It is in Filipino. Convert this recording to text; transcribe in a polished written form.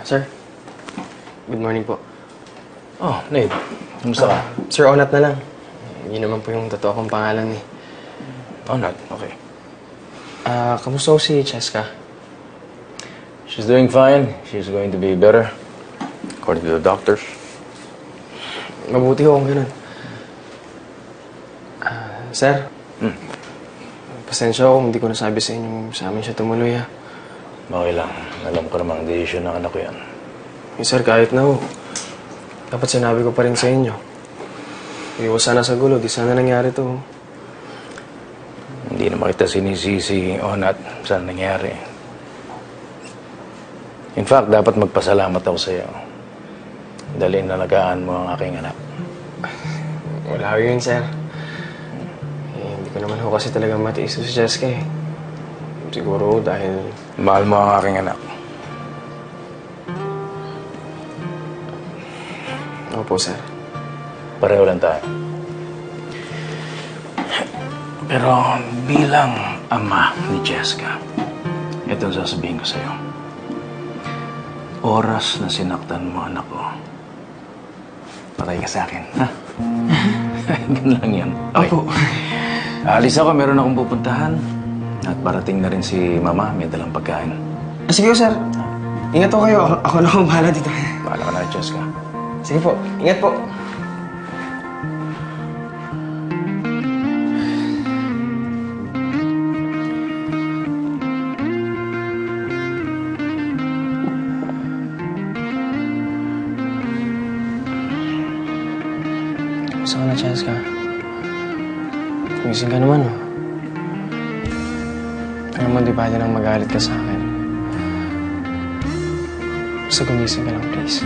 Sir. Good morning po. Oh, Nate. Kumusta ka? Sir, Onat na lang. Yun naman po yung totoo kong pangalan eh. Onat, okay. Kamusta po si Cheska? She's doing fine. She's going to be better. According to the doctors. Mabuti ko kung ganun. Sir. Pasensya ko kung hindi ko nasabi sa inyo sa amin siya tumuloy ha. Okay lang. Alam ko namang decision ng anak ko yan. Sir, kahit na ho. Dapat sinabi ko pa rin sa inyo. Iwas sana sa gulo. Di sana nangyari to. Hindi naman kita sinisisi, Onat, saan nangyari. In fact, dapat magpasalamat ako sa iyo. Dahil inalagaan mo ang aking anak. Wala ko yun, sir. Hindi ko naman ho kasi talagang matiis si Cheska eh. Siguro dahil... Mahal mo ang aking anak. Opo, sir. Pareho lang tayo. Pero bilang ama ni Cheska, ito ang sasabihin ko sa'yo. Oras na sinaktan mo anak ko, patay ka sa akin, ha? Ganun lang yan. Okay. Opo. Alis ako, meron akong pupuntahan. At parating na rin si Mama, may dalang pagkain. Sige po, sir. Ingat po kayo. Ako na akong bahala dito. Bahala ka na, Cheska. Sige po. Ingat po. Gusto ko na, Cheska. Gumising ka naman, oh. Alam mo, di ba nang magalit ka sa akin? Basta gumising ka lang, please.